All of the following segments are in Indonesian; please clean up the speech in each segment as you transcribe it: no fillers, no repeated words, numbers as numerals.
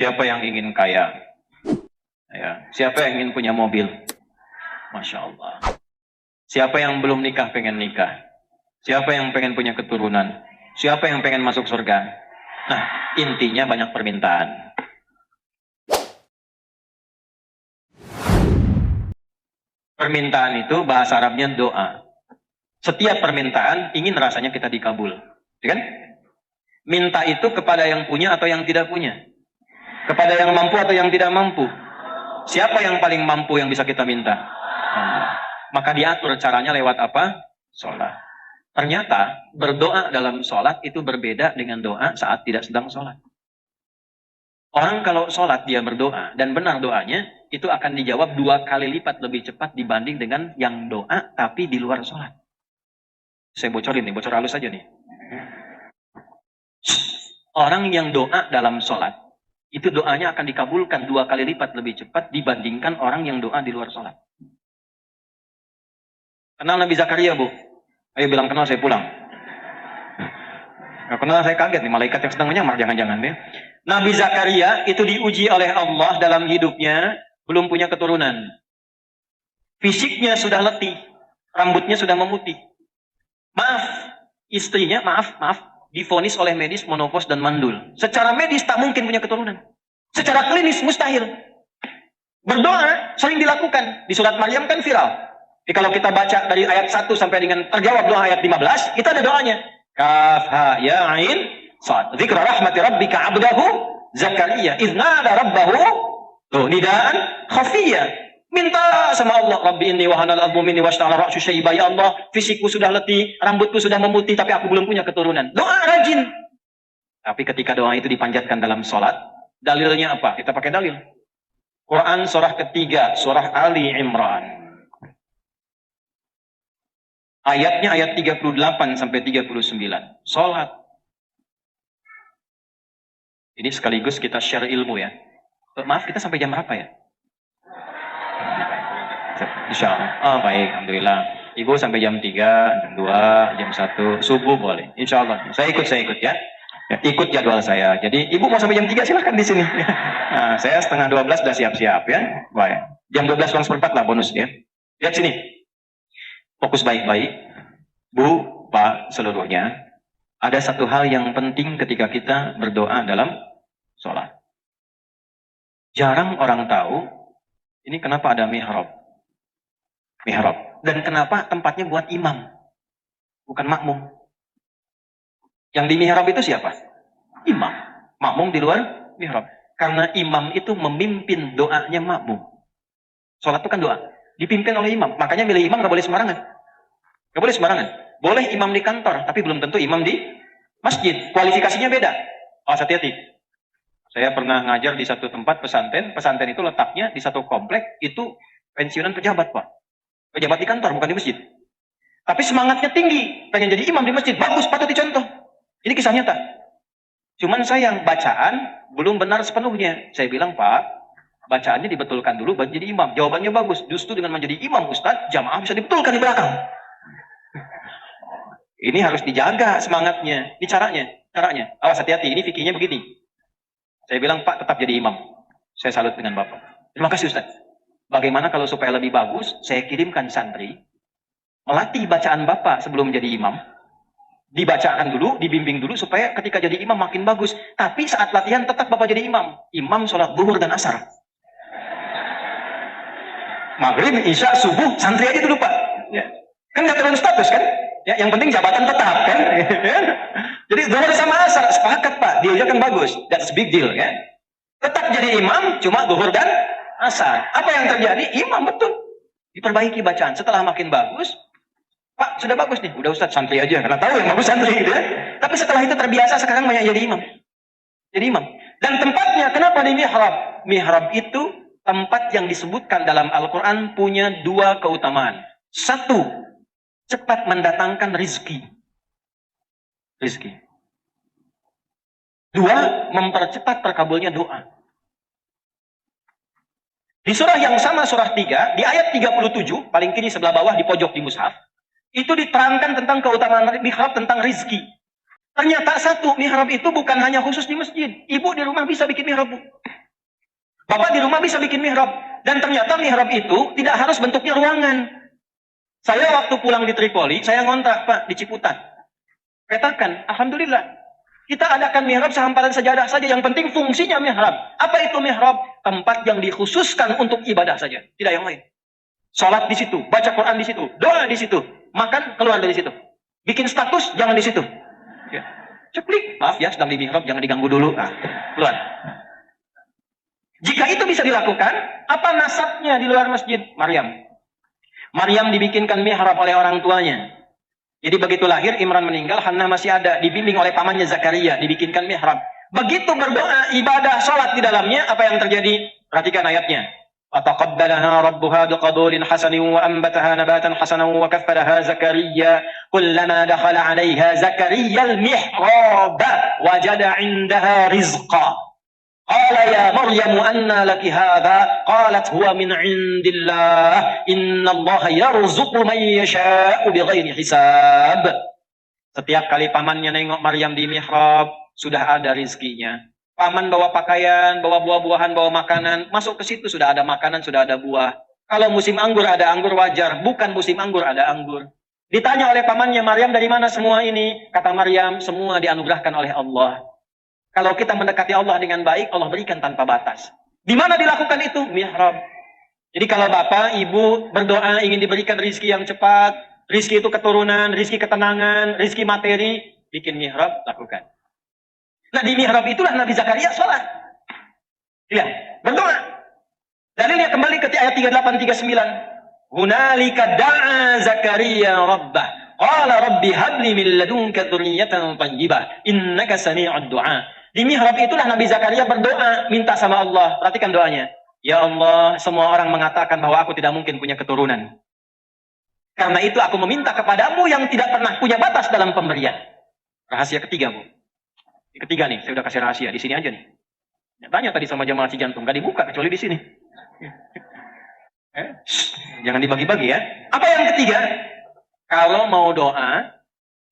Siapa yang ingin kaya? Ya. Siapa yang ingin punya mobil? Masya Allah. Siapa yang belum nikah pengen nikah? Siapa yang pengen punya keturunan? Siapa yang pengen masuk surga? Nah, intinya banyak permintaan. Permintaan itu bahasa Arabnya doa. Setiap permintaan ingin rasanya kita dikabul. Ya kan? Minta itu kepada yang punya atau yang tidak punya. Kepada yang mampu atau yang tidak mampu. Siapa yang paling mampu yang bisa kita minta? Maka diatur caranya lewat apa? Sholat. Ternyata berdoa dalam sholat itu berbeda dengan doa saat tidak sedang sholat. Orang kalau sholat dia berdoa dan benar doanya, itu akan dijawab 2 kali lipat lebih cepat dibanding dengan yang doa tapi di luar sholat. Saya bocorin nih, bocor halus aja nih. Orang yang doa dalam sholat, itu doanya akan dikabulkan 2 kali lipat lebih cepat dibandingkan orang yang doa di luar sholat. Kenal Nabi Zakaria, Bu? Ayo bilang kenal, saya pulang. Nggak kenal, saya kaget nih, malaikat yang sedang menyamar, jangan-jangan ya. Nabi Zakaria itu diuji oleh Allah dalam hidupnya, belum punya keturunan. Fisiknya sudah letih, rambutnya sudah memutih. Maaf, istrinya, maaf, divonis oleh medis menopause dan mandul. Secara medis tak mungkin punya keturunan. Secara klinis mustahil. Berdoa sering dilakukan. Di surat Maryam kan viral. Jadi kalau kita baca dari ayat 1 sampai dengan terjawab doa ayat 15, itu ada doanya. Kaf ha ya ain sad. Dzikra rahmati rabbika 'abdahu Zakaria idz nada rabbahu nidaan khafiyya. Minta sama Allah, Rabbi inni wahana al-'azmu minni washta'ala ra'su syaiba. Ya Allah, fisikku sudah letih, rambutku sudah memutih, tapi aku belum punya keturunan. Doa rajin. Tapi ketika doa itu dipanjatkan dalam sholat, dalilnya apa? Kita pakai dalil. Quran surah ketiga, surah Ali Imran. Ayatnya ayat 38 sampai 39. Sholat. Ini sekaligus kita share ilmu ya. Maaf, kita sampai jam berapa ya? Insya Allah. Baik, Alhamdulillah. Ibu sampai jam 3, jam 2, jam 1, subuh boleh. Insya Allah. Saya ikut ya. Ikut jadwal saya. Jadi ibu mau sampai jam 3 silahkan di sini. Nah, saya setengah 12 sudah siap-siap ya. Baik. Jam 12 kurang seperempat lah bonus ya. Lihat sini. Fokus baik-baik. Bu, Pak, seluruhnya. Ada satu hal yang penting ketika kita berdoa dalam sholat. Jarang orang tahu ini kenapa ada mihrab. Dan kenapa tempatnya buat imam, bukan makmum. Yang di mihrab itu siapa? Imam. Makmum di luar mihrab. Karena imam itu memimpin doanya makmum. Sholat itu kan doa. Dipimpin oleh imam. Makanya milih imam nggak boleh sembarangan. Nggak boleh sembarangan. Boleh imam di kantor, tapi belum tentu imam di masjid. Kualifikasinya beda. Hati-hati. Saya pernah ngajar di satu tempat pesantren. Pesantren itu letaknya di satu komplek. Itu pensiunan pejabat, Pak. Pejabat di kantor, bukan di masjid. Tapi semangatnya tinggi. Pengen jadi imam di masjid. Bagus, patut dicontoh. Ini kisah nyata. Cuman sayang, bacaan belum benar sepenuhnya. Saya bilang, Pak, bacaannya dibetulkan dulu baru jadi imam. Jawabannya bagus. Justru dengan menjadi imam, Ustaz, jamaah bisa dibetulkan di belakang. Ini harus dijaga semangatnya. Ini caranya. Awas, hati-hati. Ini fikihnya begini. Saya bilang, Pak, tetap jadi imam. Saya salut dengan Bapak. Terima kasih, Ustaz. Bagaimana kalau supaya lebih bagus, saya kirimkan santri, melatih bacaan Bapak sebelum jadi imam, dibacakan dulu, dibimbing dulu, supaya ketika jadi imam makin bagus. Tapi saat latihan tetap Bapak jadi imam. Imam sholat zuhur dan asar. Maghrib, isya, subuh, santri aja dulu Pak. Ya. Kan gak turun status kan? Ya, yang penting jabatan tetap kan? Jadi zuhur sama asar, sepakat Pak, dia kan bagus. That's big deal ya. Tetap jadi imam, cuma zuhur dan asar. Apa yang terjadi? Imam betul. Diperbaiki bacaan. Setelah makin bagus, Pak, sudah bagus nih. Udah Ustaz, santri aja. Karena tahu yang bagus santri gitu ya. Tapi setelah itu terbiasa, sekarang banyak jadi imam. Jadi imam. Dan tempatnya, kenapa di mihrab? Mihrab itu tempat yang disebutkan dalam Al-Quran punya 2 keutamaan. 1, cepat mendatangkan rizki. 2, mempercepat terkabulnya doa. Di surah yang sama, surah 3, di ayat 37, paling kiri sebelah bawah di pojok di mushaf, itu diterangkan tentang keutamaan mihrab, tentang rizki. Ternyata satu, mihrab itu bukan hanya khusus di masjid. Ibu di rumah bisa bikin mihrab, Bu. Bapak di rumah bisa bikin mihrab. Dan ternyata mihrab itu tidak harus bentuknya ruangan. Saya waktu pulang di Tripoli, saya ngontrak, Pak, di Ciputat. Petakan, alhamdulillah. Kita adakan mihrab sehamparan sajadah saja. Yang penting fungsinya mihrab. Apa itu mihrab? Tempat yang dikhususkan untuk ibadah saja. Tidak yang lain. Salat di situ, baca Quran di situ, doa di situ, makan keluar dari situ. Bikin status jangan di situ. Ya. Ceplik, maaf ya sedang di mihrab, jangan diganggu dulu. Nah, keluar. Jika itu bisa dilakukan, apa nasabnya di luar masjid? Maryam. Maryam dibikinkan mihrab oleh orang tuanya. Jadi begitu lahir Imran meninggal, Hannah masih ada, dibimbing oleh pamannya Zakaria, dibikinkan mihrab. Begitu berdoa, ibadah, salat di dalamnya, apa yang terjadi? Perhatikan ayatnya. فَتَقَبَّلَهَا رَبُّهَا بِقَبُولٍ حَسَنٍ وَأَنبَتَهَا نَبَاتًا حَسَنًا وَكَفَّلَهَا زَكَرِيَّا كُلَّمَا دَخَلَ عَلَيْهَا زَكَرِيَّا الْمِحْرَابَ وَجَدَ عِندَهَا رِزْقًا قَالَ يَا مَرْيَمُ أَنَّى لَكِ هَذَا قَالَتْ هُوَ مِنْ عِنْدِ اللَّهِ إِنَّ اللَّهَ يَرْزُقُ مَنْ يَشَاءُ بِغَيْرِ حِسَابٍ. Setiap kali pamannya nengok Maryam di mihrab, sudah ada rizkinya. Paman bawa pakaian, bawa buah-buahan, bawa makanan. Masuk ke situ sudah ada makanan, sudah ada buah. Kalau musim anggur ada anggur wajar. Bukan musim anggur ada anggur. Ditanya oleh pamannya, Maryam dari mana semua ini? Kata Maryam, semua dianugerahkan oleh Allah. Kalau kita mendekati Allah dengan baik, Allah berikan tanpa batas. Di mana dilakukan itu? Mihrab. Jadi kalau bapak, ibu berdoa ingin diberikan rizki yang cepat, rizki itu keturunan, rizki ketenangan, rizki materi, bikin mihrab, lakukan. Nah di mihrab itulah Nabi Zakaria sholat. Lihat, berdoa. Dalilnya kembali ke ayat 38-39. Hunalika da'a Zakaria rabbah. Qala rabbi habli min ladunka dzurriyyatan thayyibah. Innaka sami'ud du'a. Di mihrab itulah Nabi Zakaria berdoa, minta sama Allah. Perhatikan doanya. Ya Allah, semua orang mengatakan bahwa aku tidak mungkin punya keturunan. Karena itu aku meminta kepadamu yang tidak pernah punya batas dalam pemberian. Rahasia ketiga, Bu. Ketiga nih, saya udah kasih rahasia di sini aja nih. Tanya tadi sama jamaah Cijantung, gak dibuka kecuali di sini. Jangan dibagi-bagi ya. Apa yang ketiga? Kalau mau doa,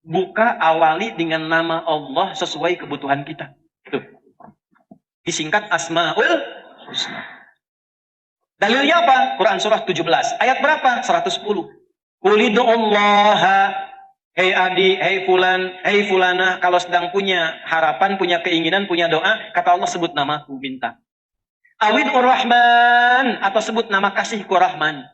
buka awali dengan nama Allah sesuai kebutuhan kita. Tuh. Disingkat Asmaul Husna. Dalilnya apa? Quran surah 17. Ayat berapa? 110. Qulidu'ullaha. Hei adik, hei fulan, hei fulana, kalau sedang punya harapan, punya keinginan, punya doa, kata Allah sebut namaku, minta. Awid Rahman, atau sebut nama kasihku Rahman.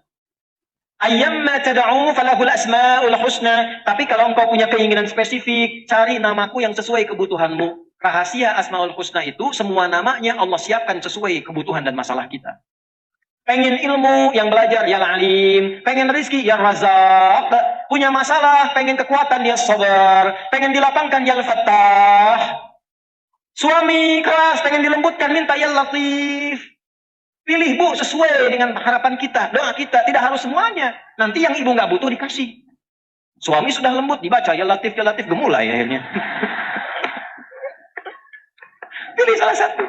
Ayyamma tad'u falahul asma'ul husna. Tapi kalau engkau punya keinginan spesifik, cari namaku yang sesuai kebutuhanmu. Rahasia Asmaul Husna itu, semua namanya Allah siapkan sesuai kebutuhan dan masalah kita. Pengen ilmu yang belajar ya alim, pengen rizki ya razak, punya masalah, pengen kekuatan ya sabar, pengen dilapangkan ya fattah. Suami keras, pengen dilembutkan minta ya latif. Pilih Bu sesuai dengan harapan kita, doa kita, tidak harus semuanya. Nanti yang ibu nggak butuh dikasih. Suami sudah lembut dibaca ya latif gemulai akhirnya. Pilih salah satu.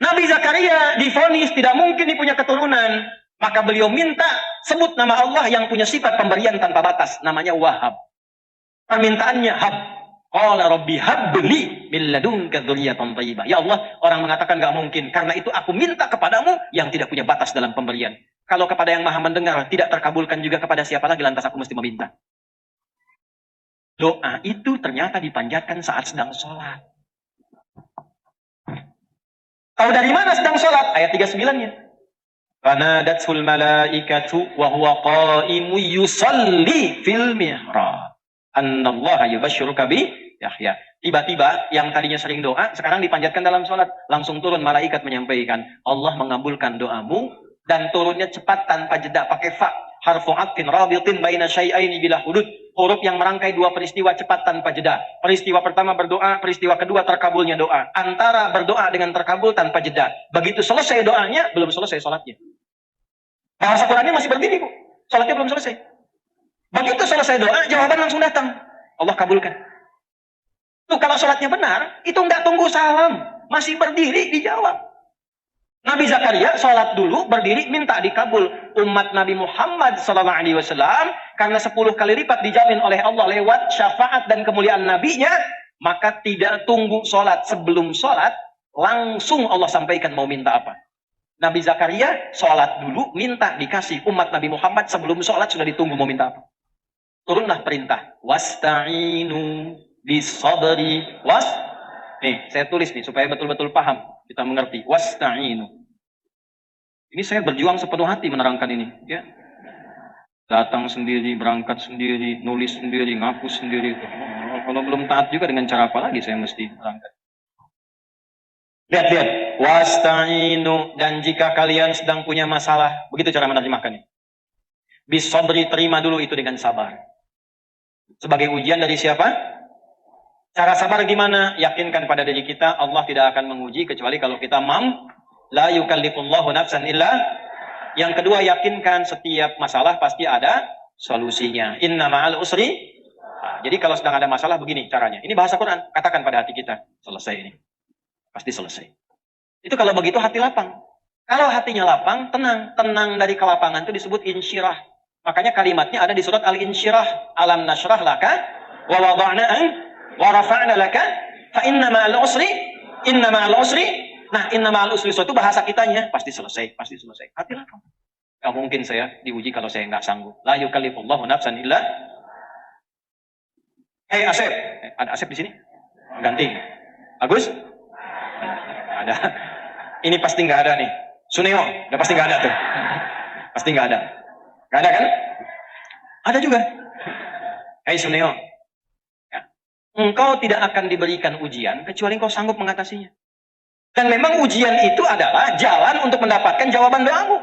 Nabi Zakaria divonis tidak mungkin dia punya keturunan. Maka beliau minta sebut nama Allah yang punya sifat pemberian tanpa batas. Namanya Wahhab. Permintaannya hab. Qala rabbi habli min ladunka dzurriyyatan thayyibah. Ya Allah, orang mengatakan gak mungkin. Karena itu aku minta kepadamu yang tidak punya batas dalam pemberian. Kalau kepada yang maha mendengar tidak terkabulkan juga kepada siapa lagi lantas aku mesti meminta. Doa itu ternyata dipanjatkan saat sedang sholat. Tahu dari mana sedang sholat? Ayat 39-nya. Fanadatul malaikatu wa huwa qa'imun yusalli fil mihrab. Annallaha yubashshiruka bi Yahya. Tiba-tiba yang tadinya sering doa, sekarang dipanjatkan dalam sholat. Langsung turun malaikat menyampaikan, Allah mengabulkan doamu dan turunnya cepat tanpa jeda pakai fa. Harfu atfin rabitin baina syai'aini bila hudud. Huruf yang merangkai dua peristiwa cepat tanpa jeda. Peristiwa pertama berdoa, peristiwa kedua terkabulnya doa. Antara berdoa dengan terkabul tanpa jeda. Begitu selesai doanya, belum selesai sholatnya. Bahasa Qurannya masih berdiri, Bu. Sholatnya belum selesai. Begitu selesai doa, jawaban langsung datang. Allah kabulkan. Tuh, kalau sholatnya benar, itu nggak tunggu salam. Masih berdiri, dijawab. Nabi Zakaria sholat dulu, berdiri, minta dikabul. Umat Nabi Muhammad SAW, karena 10 kali lipat dijamin oleh Allah lewat syafaat dan kemuliaan nabinya, maka tidak tunggu sholat. Sebelum sholat, langsung Allah sampaikan mau minta apa. Nabi Zakaria sholat dulu, minta dikasih. Umat Nabi Muhammad sebelum sholat sudah ditunggu mau minta apa. Turunlah perintah. Wasta'inu bisabri Nih, saya tulis nih supaya betul-betul paham, kita mengerti. Wasta'inu. Ini saya berjuang sepenuh hati menerangkan ini, ya. Datang sendiri, berangkat sendiri, nulis sendiri, ngapus sendiri. Kalau belum taat juga dengan cara apa lagi saya mesti berangkat. Lihat. Wasta'inu, dan jika kalian sedang punya masalah, begitu cara menerjemahkannya. Bisabri, terima dulu itu dengan sabar. Sebagai ujian dari siapa? Cara sabar gimana? Yakinkan pada diri kita, Allah tidak akan menguji kecuali kalau kita la yukallifullahu nafsan illa. Yang kedua, yakinkan setiap masalah pasti ada solusinya. Inna ma'al usri. Nah, jadi kalau sedang ada masalah begini caranya. Ini bahasa Quran, katakan pada hati kita, selesai ini. Pasti selesai. Itu kalau begitu hati lapang. Kalau hatinya lapang, tenang. Tenang dari kelapangan itu disebut insyirah. Makanya kalimatnya ada di surat Al-Insyirah. Alam nashrah laka wa wada'na wa rafa'na laka fa inna ma'al usri Nah, inna ma'al usri itu bahasa kitanya pasti selesai. Hati lapang. Gak mungkin saya diuji kalau saya nggak sanggup. La yukallifullahu nafsan illa. Hei Asep, ada Asep di sini? Ganti. Agus? Ada. Ini pasti nggak ada nih. Suneo, udah pasti nggak ada tuh. Pasti nggak ada. Nggak ada kan? Ada juga. Hei Suneo. Engkau tidak akan diberikan ujian kecuali engkau sanggup mengatasinya. Dan memang ujian itu adalah jalan untuk mendapatkan jawaban doamu.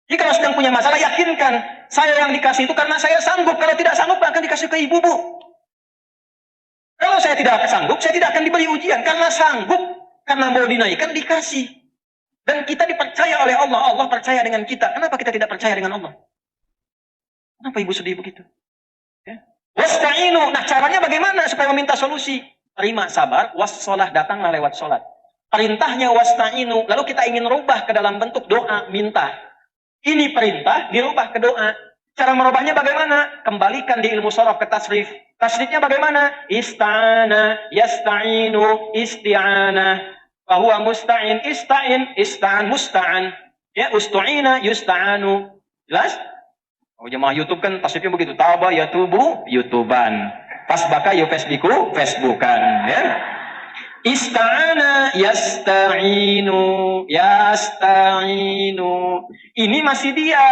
Jadi kalau sedang punya masalah, yakinkan saya yang dikasih itu karena saya sanggup. Kalau tidak sanggup akan dikasih ke ibumu. Kalau saya tidak sanggup, saya tidak akan diberi ujian. Karena sanggup, karena mau dinaikkan, dikasih. Dan kita dipercaya oleh Allah. Allah percaya dengan kita. Kenapa kita tidak percaya dengan Allah? Kenapa ibu sedih begitu? Ya. Wasta'inu. Nah, caranya bagaimana supaya meminta solusi? Terima, sabar. Wassalah, datanglah lewat sholat. Perintahnya wasta'inu. Lalu kita ingin rubah ke dalam bentuk doa, minta. Ini perintah, dirubah ke doa. Cara merubahnya bagaimana? Kembalikan di ilmu sorof ke tasrif. Tasrifnya bagaimana? Ista'ana, yasta'inu, isti'ana. Bahwa musta'in, ista'an, musta'an. Ya, ustu'ina, yusta'anu. Jelas? Oh, jemaah YouTube kan tasrifnya begitu. Taba yatubu YouTuban. Fasbaka yufasbiku Facebookan, ya. Ista'ana yasta'inu. Ini masih dia.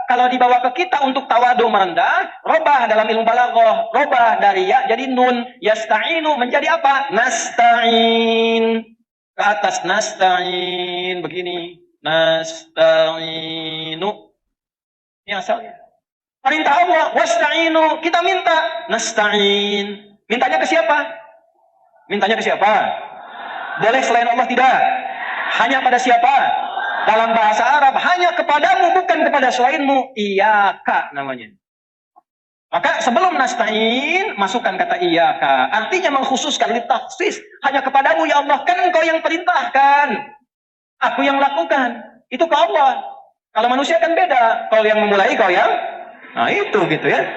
Kalau dibawa ke kita untuk tawadu merendah, robah dalam ilmu balaghah, robah dari ya jadi nun, yasta'inu menjadi apa? Nasta'in. Ke atas nasta'in begini. Nasta'inu. Ini asalnya. Perintah Allah, wasta'inu, kita minta, nasta'in. Mintanya ke siapa? Boleh selain Allah tidak? Hanya pada siapa? Dalam bahasa Arab, hanya kepadamu, bukan kepada selainmu. Iyaka namanya. Maka sebelum nasta'in, masukkan kata iyaka. Artinya mengkhususkan, litaksis. Hanya kepadamu ya Allah, kan engkau yang perintahkan. Aku yang lakukan. Itu ke Allah. Kalau manusia kan beda. Kau yang memulai, kau yang... Nah itu gitu ya.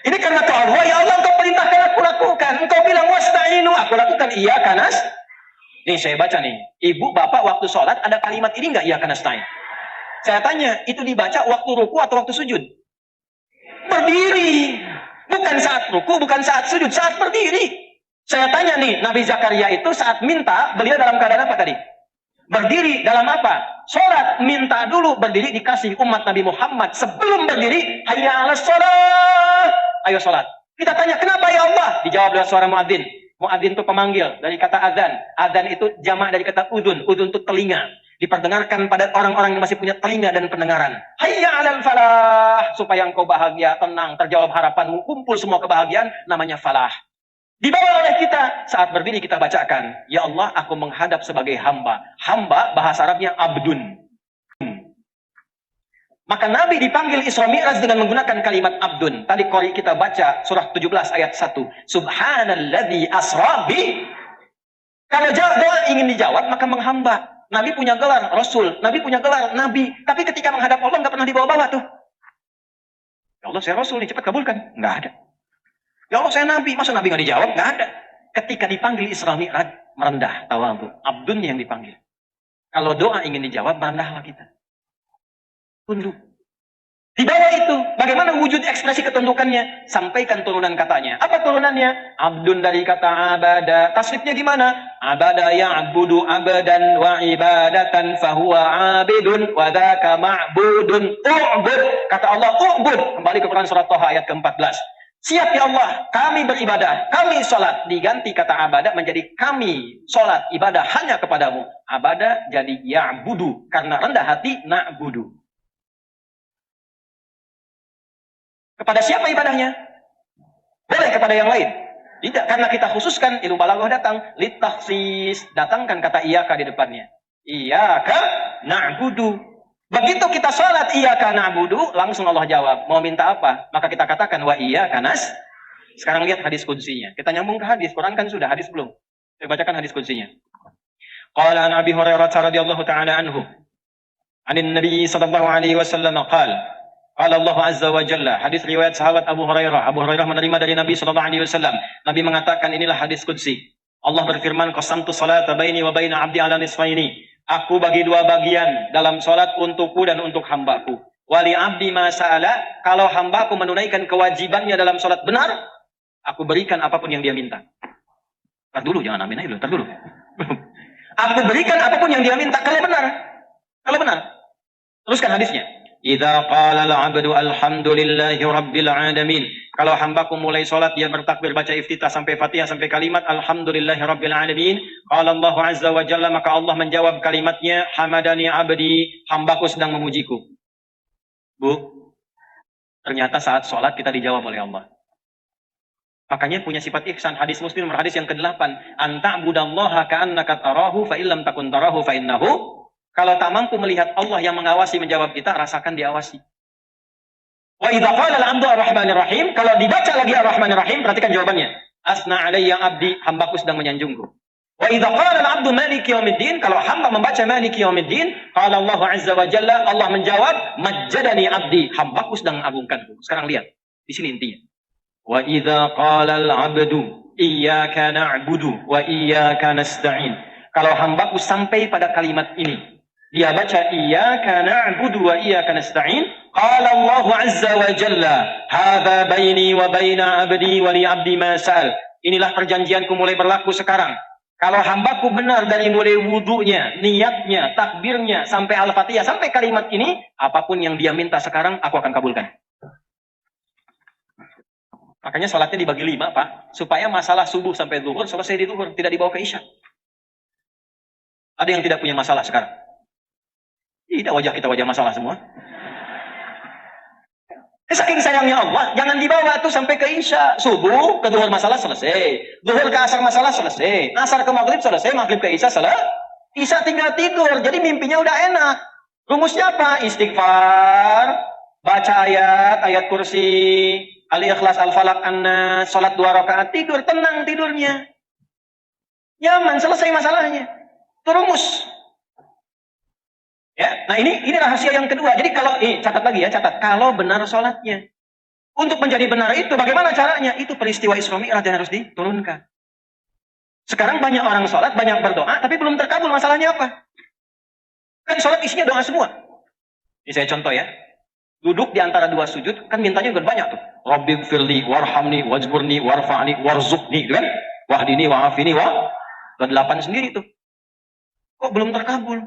Ini karena ke Allah, ya Allah engkau perintahkan aku lakukan. Engkau bilang wasta'inu, aku lakukan. Iya kanas. Nih saya baca nih. Ibu, bapak waktu sholat ada kalimat ini enggak? Iya kanas ta'in. Saya tanya, itu dibaca waktu ruku atau waktu sujud? Berdiri. Bukan saat ruku, bukan saat sujud. Saat berdiri. Saya tanya nih, Nabi Zakaria itu saat minta, beliau dalam keadaan apa tadi? Berdiri dalam apa? Sholat, minta dulu, berdiri dikasih. Umat Nabi Muhammad sebelum berdiri, hayya ala sholat, ayo sholat. Kita tanya, kenapa ya Allah? Dijawab dengan suara muadzin. Muadzin itu pemanggil dari kata adzan. Adzan itu jamak dari kata udun. Udun itu telinga. Diperdengarkan pada orang-orang yang masih punya telinga dan pendengaran. Hayya alal falah, supaya engkau bahagia, tenang, terjawab harapanmu, kumpul semua kebahagiaan, namanya falah. Dibawa oleh kita, saat berdiri kita bacakan, ya Allah, aku menghadap sebagai hamba. Hamba, bahasa Arabnya abdun. Maka Nabi dipanggil Isra Mi'raj dengan menggunakan kalimat abdun. Tadi qori kita baca surah 17 ayat 1. Subhanalladzi asra bi. Kalau doa ingin dijawab, maka menghamba. Nabi punya gelar Rasul, Nabi punya gelar Nabi, tapi ketika menghadap Allah nggak pernah dibawa-bawa tuh. Ya Allah, saya Rasul nih, cepat kabulkan. Nggak ada. Ya Allah, saya Nabi, masa Nabi nggak dijawab? Nggak ada. Ketika dipanggil Isra Mi'raj, merendah, tawadhu. Abdunnya yang dipanggil. Kalau doa ingin dijawab, merendahlah kita. Tunduk. Di bawah itu, bagaimana wujud ekspresi ketundukannya? Sampaikan turunan katanya. Apa turunannya? Abdun dari kata abada. Tasrifnya gimana? Abada ya'budu abadan wa ibadatan fahuwa abidun wa dhaka ma'budun u'bud. Kata Allah, u'bud. Kembali ke Quran surat Thaha ayat ke-14. Siap ya Allah, kami beribadah, kami sholat. Diganti kata abada menjadi kami sholat, ibadah hanya kepadamu. Abada jadi ya'budu. Karena rendah hati, na'budu. Kepada siapa ibadahnya? Boleh kepada yang lain. Tidak, karena kita khususkan, ilmu balaghah datang. Litakhsis, datangkan kata iyaka di depannya. Iyaka na'budu. Begitu kita sholat iyaka na'budu, langsung Allah jawab. Mau minta apa? Maka kita katakan wa iyaka nas. Sekarang lihat hadis qudsinya. Kita nyambung ke hadis. Quran kan sudah, hadis belum. Saya bacakan hadis qudsinya. Qala an Abi Hurairah radhiyallahu ta'ala anhu. Anin Nabi sallallahu alaihi wasallam qala. Qala Allah azza wa jalla. Hadis riwayat sahabat Abu Hurairah. Abu Hurairah menerima dari Nabi sallallahu alaihi wasallam. Nabi mengatakan, inilah hadis qudsi. Allah berfirman, qasamtu salata baini wa baina 'abdi 'ala nisfaini. Aku bagi dua bagian dalam salat untukku dan untuk hambaku. Wali 'abdi ma sa'ala. Kalau hambaku menunaikan kewajibannya dalam salat benar, aku berikan apapun yang dia minta. Tar dulu, jangan amin aja dulu. Tar dulu. Aku berikan apapun yang dia minta kalau benar. Kalau benar. Teruskan hadisnya. Idza qala al-'abdu alhamdulillahi rabbil alamin. Kalau hambaku mulai salat dia bertakbir baca iftitah sampai Fatihah sampai kalimat alhamdulillahi rabbil alamin. Qala Allah azza wa jalla, maka Allah menjawab kalimatnya, hamadani 'abdi, hambaku sedang memujiku. Bu, ternyata saat salat kita dijawab oleh Allah. Makanya punya sifat ihsan. Hadis Muslim hadis yang ke-8, anta'budallaha ka'annaka tarahu fa illam takun tarahu fa innahu. Kalau tak mampu melihat Allah yang mengawasi menjawab kita, rasakan diawasi. Wa idza qala al-'abdu ar-rahmanir rahim, kalau dibaca lagi ar-rahmanir rahim, perhatikan jawabannya. Asna alayya 'abdi, hambaku sedang menyanjungku. Wa idza qala al-'abdu maliki yaumiddin, kalau hamba membaca maliki yaumiddin, qala Allah azza wa jalla, Allah menjawab majjadani 'abdi, hambaku sedang mengagungkanku. Sekarang lihat, di sini intinya. Wa idza qala al-'abdu iyyaka na'budu wa iyyaka nasta'in. Kalau hambaku sampai pada kalimat ini, dia baca iyyaka na'budu wa iyyaka nasta'in, qala Allah azza wa jalla, hadza baini wa baina 'abdi wa li 'abdi ma sa'al. Inilah perjanjianku mulai berlaku sekarang. Kalau hambaku benar dari mulai wudunya, niatnya, takbirnya sampai Al-Fatihah sampai kalimat ini, apapun yang dia minta sekarang aku akan kabulkan. Makanya salatnya dibagi 5, Pak, supaya masalah subuh sampai zuhur selesai di zuhur, tidak dibawa ke isya. Ada yang tidak punya masalah sekarang? Tidak, wajah kita wajah masalah semua. Saking sayangnya Allah, jangan dibawa tuh sampai ke isya. Subuh ke zuhur masalah selesai, zuhur ke asar masalah selesai, asar ke maghrib selesai, maghrib ke isya selesai. Isya tinggal tidur, jadi mimpinya udah enak. Rumusnya apa? Istighfar, baca ayat kursi, Al-Ikhlas, Al-Falaq, An-Nas, salat 2 rakaat, tidur, tenang tidurnya. Nyaman, selesai masalahnya. Itu rumus. Ya, nah ini rahasia yang kedua. Jadi kalau catat lagi ya, catat. Kalau benar sholatnya, untuk menjadi benar itu bagaimana caranya? Itu peristiwa Isra Mi'raj yang harus diturunkan. Sekarang banyak orang sholat, banyak berdoa, tapi belum terkabul. Masalahnya apa? Kan sholat isinya doa semua. Ini saya contoh ya. Duduk di antara 2 sujud, kan mintanya juga banyak tuh. Rabbighfirli warhamni wajburni warfa'ni warzuqni, gitu kan? Wahdini wa'afini wa 8 sendiri tuh. Kok belum terkabul?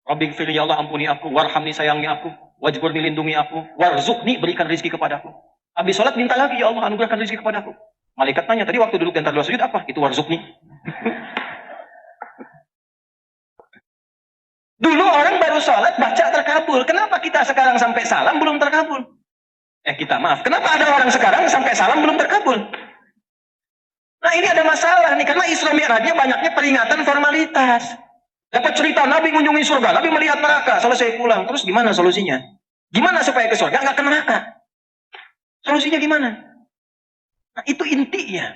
Rabbighfirli, ya Allah ampuni aku, warhamni sayangi aku, wajburni lindungi aku, warzuqni berikan rezeki kepadaku. Habis sholat minta lagi, ya Allah anugerahkan rezeki kepadaku. Malaikat tanya, tadi waktu duduk di antara 2 sujud apa? Itu warzuqni. Dulu orang baru sholat baca terkabul. Kenapa kita sekarang sampai salam belum terkabul? Kenapa ada orang sekarang sampai salam belum terkabul? Nah ini ada masalah nih, karena Isra Mi'rajnya banyaknya peringatan formalitas. Dapat cerita Nabi mengunjungi surga, Nabi melihat neraka, selesai pulang. Terus gimana solusinya? Gimana supaya ke surga nggak ke neraka? Solusinya gimana? Nah itu intinya.